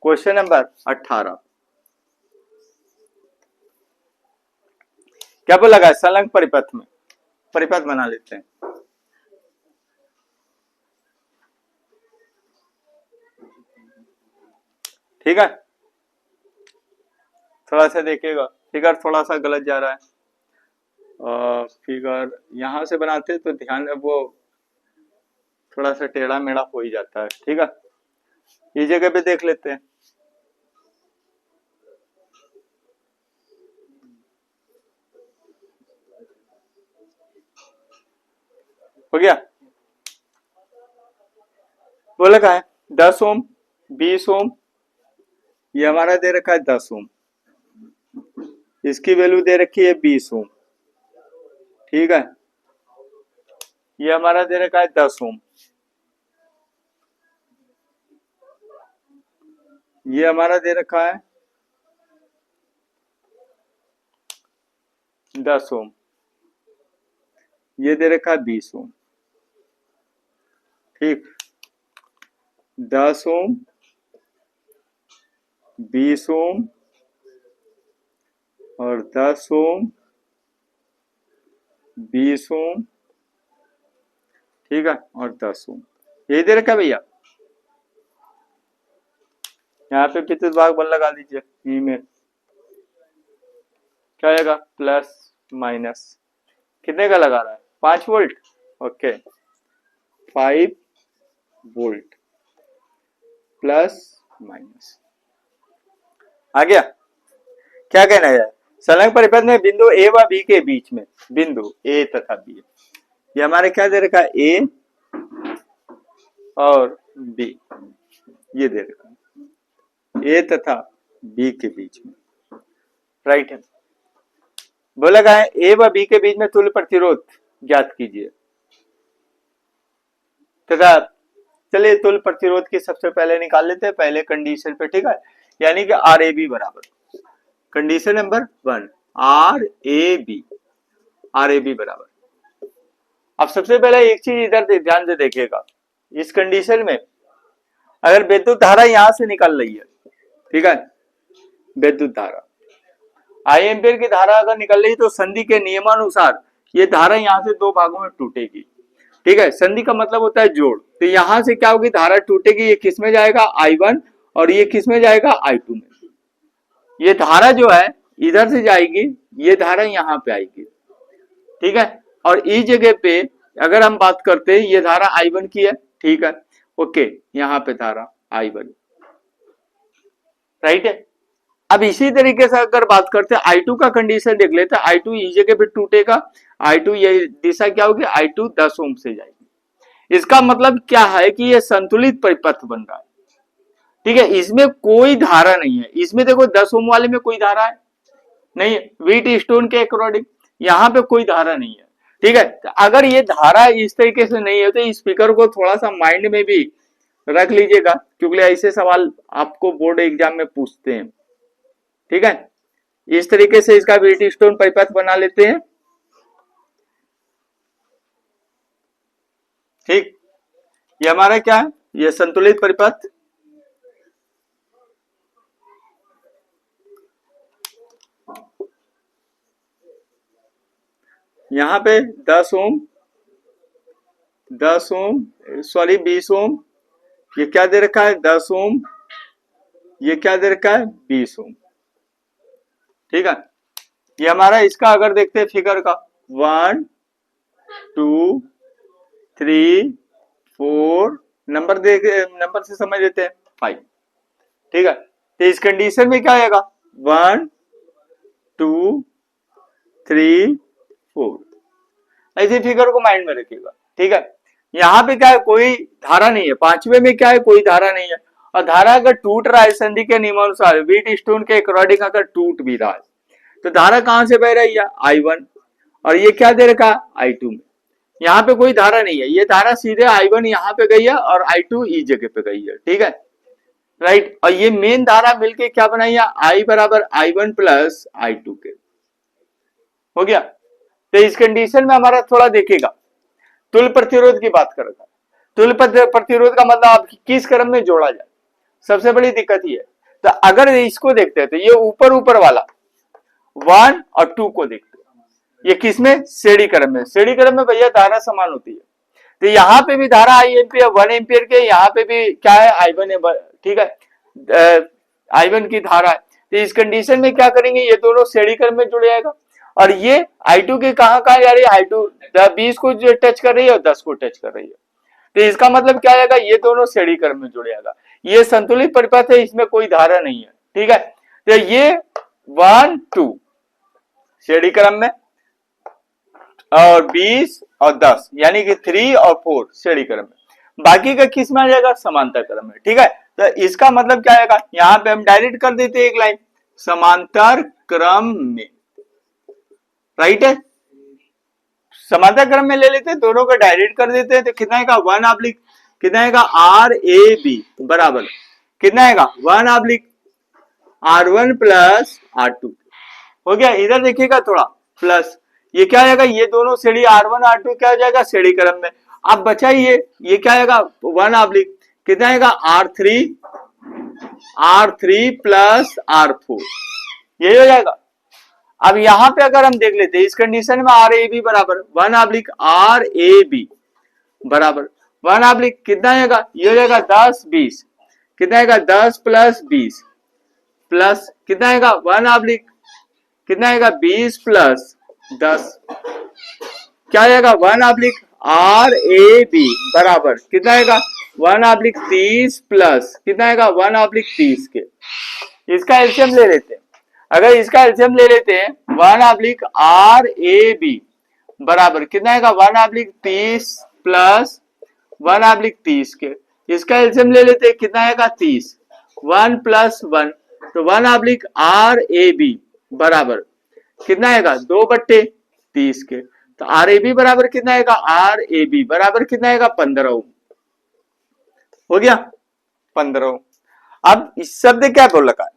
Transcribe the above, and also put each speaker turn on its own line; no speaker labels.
Question number 18 क्या बोला गया? संलग्न परिपथ में परिपथ बना लेते हैं। ठीक है, थोड़ा सा देखिएगा, फिगर थोड़ा सा गलत जा रहा है। फिगर यहां से बनाते तो ध्यान, वो थोड़ा सा टेढ़ा मेढ़ा हो ही जाता है। ठीक है, इस जगह पे देख लेते हैं। हो गया? बोला क्या है? 10 ओम, 20 ओम, ये हमारा दे रखा है 10 ओम, इसकी वैल्यू दे रखी है 20 ओम। ठीक है, ये हमारा दे रखा है 10 ओम, ये हमारा दे रखा है 10 ओम, ये दे रखा है 20 ओम। ठीक, 10 ओम, 20 ओम और 10 ओम, 20 ओम, ठीक है, और 10 ओम, यही दे रखा है भैया। यहाँ पे विद्युत भाग बल लगा दीजिए। ई में क्या आएगा? प्लस माइनस कितने का लगा रहा है? 5 volt. Okay, 5 volt plus minus आ गया। क्या कहना है? संलग्न परिपथ में बिंदु ए व बी के बीच में, बिंदु ए तथा बी, ये हमारे क्या दे रखा है? ए और बी, ये दे रखा है ए तथा बी के बीच में। राइट है। बोला गया है ए व बी के बीच में तुल्य प्रतिरोध ज्ञात कीजिए तथा, चलिए तुल्य प्रतिरोध की सबसे पहले निकाल लेते हैं पहले कंडीशन पे। ठीक है, यानी कि आर ए बी बराबर, condition number 1 R A B बराबर। अब सबसे पहले एक चीज इधर ध्यान से देखिएगा, इस कंडीशन में अगर विद्युत धारा यहां से निकल रही है, ठीक है, विद्युत धारा आई एम्पियर की धारा अगर निकल रही तो संधि के नियमानुसार ये धारा यहां से दो भागों में टूटेगी। ठीक है, संधि का मतलब होता है जोड़, तो यहां से क्या होगी? धारा टूटेगी, ये किस में जाएगा? I1, और ये किस में जाएगा? I2 में। ये धारा जो है इधर से जाएगी, ये धारा यहाँ पे आएगी। ठीक है, और इस जगह पे अगर हम बात करते हैं, ये धारा I1 की है। ठीक है, ओके, यहाँ पे धारा I1, राइट है। अब इसी तरीके से अगर बात करते हैं I2 का कंडीशन देख लेते हैं, I2 इस जगह पे टूटेगा, I2 ये दिशा क्या होगी? I2 10 ओम से जाएगी। इसका मतलब क्या है कि ये संतुलित परिपथ बन रहा है। ठीक है, इसमें कोई धारा नहीं है, इसमें देखो 10 ओम वाले में कोई धारा है नहीं है, व्हीट स्टोन के अकॉर्डिंग यहाँ पे कोई धारा नहीं है। ठीक है, तो अगर ये धारा इस तरीके से नहीं है तो इस स्पीकर को थोड़ा सा माइंड में भी रख लीजिएगा, क्योंकि ऐसे सवाल आपको बोर्ड एग्जाम में पूछते हैं। ठीक है, इस तरीके से इसका व्हीट स्टोन परिपथ बना लेते हैं। ठीक, ये हमारा क्या है? ये संतुलित परिपथ। यहां पे 10 ओम, 10 ओम, सॉरी 20 ओम, ये क्या दे रखा है? 10 ओम, ये क्या दे रखा है? 20 ओम। ठीक है, ये हमारा इसका अगर देखते हैं फिगर का 1 2 3 4 नंबर देख, नंबर से समझ लेते हैं 5। ठीक है, तो इस कंडीशन में क्या आएगा? 1 2 3 4, ऐसे फिगर को माइंड में रखिएगा। ठीक है, यहाँ पे क्या है? कोई धारा नहीं है, पांचवे में क्या है? कोई धारा नहीं है, और धारा अगर टूट रहा है संधि के नियमानुसार, व्हीट स्टोन के अकॉर्डिंग अगर टूट भी रहा है तो धारा कहां से बह रही है? I1, और ये क्या दे रखा? I2 में। यहाँ पे कोई धारा नहीं है, ये धारा सीधे I1 यहाँ पे गई है और I2 इस जगह पे गई है। ठीक है, राइट, और ये मेन धारा मिलके क्या बनाई है? I बराबर I1 प्लस I2 के। हो गया, तो इस कंडीशन में हमारा थोड़ा देखेगा तुल्य प्रतिरोध की बात करेगा। तुल्य प्रतिरोध का मतलब आप किस क्रम में जोड़ा जाए? सबसे बड़ी दिक्कत ये है। तो अगर इसको देखते हैं तो ये ऊपर ऊपर वाला 1 और 2 को देखते हैं, ये किसमें, श्रेणी क्रम में। श्रेणी क्रम में भैया धारा समान होती है, तो यहाँ पे भी धारा आई एम्पियर 1 एम्पियर के, यहाँ पे भी क्या है I1 है, ठीक है, I1 की धारा है। तो इस कंडीशन में क्या करेंगे, ये दोनों श्रेणी क्रम में जुड़ जाएगा। और ये I2 के कहां जा रही है, I2 20 को जो टच कर रही है और 10 को टच कर रही है। तो इसका मतलब क्या आएगा, ये दोनों श्रेणी क्रम में जुड़ जाएगा। ये संतुलित परिपथ है, इसमें कोई धारा नहीं है, ठीक है। तो ये 1 2 श्रेणी क्रम में और 20 और 10 यानी कि 3 और 4 श्रेणी क्रम में, बाकी का किस में आ जाएगा, समांतर क्रम में, ठीक है। तो इसका मतलब क्या आएगा, यहां पे हम डायरेक्ट कर देते हैं एक लाइन, समांतर क्रम में, राइट है। समांतर क्रम में ले लेते हैं, दोनों को डायरेक्ट कर देते हैं, तो कितना आएगा 1 ऑब्लिक कितना आएगा RAB बराबर कितना आएगा 1 ऑब्लिक R1 प्लस R2 हो गया। इधर देखिएगा थोड़ा प्लस, ये क्या आएगा, ये दोनों श्रेणी R1 R2 क्या हो जाएगा, श्रेणी क्रम में। अब बचा ये क्या आएगा 1 ऑब्लिक कितना आएगा R3 प्लस R4, यही हो जाएगा। अब यहां पे अगर हम देख लेते हैं इस कंडीशन में RAB बराबर 1 ऑब्लिक RAB बराबर 1 ऑब्लिक कितना आएगा, ये हो जाएगा 10 20 कितना आएगा 10 प्लस 20 प्लस कितना आएगा 1 ऑब्लिक कितना आएगा 20 प्लस 10 क्या आएगा 1 ऑब्लिक RAB बराबर कितना आएगा 1 ऑब्लिक 30 प्लस कितना आएगा 1 ऑब्लिक 30 के। इसका एलसीएम ले लेते हैं, अगर इसका एलसीएम ले लेते हैं 1 ऑब्लिक RAB बराबर कितना आएगा 1 ऑब्लिक 30 प्लस 1 ऑब्लिक 30 के। इसका एलसीएम ले लेते हैं कितना आएगा 30 1 प्लस 1 तो 1 ऑब्लिक RAB बराबर कितना आएगा 2/30 के। तो RAB बराबर कितना आएगा RAB बराबर कितना आएगा 15 ओम हो गया 15 ओम। अब इस शब्द क्या बोल रखा है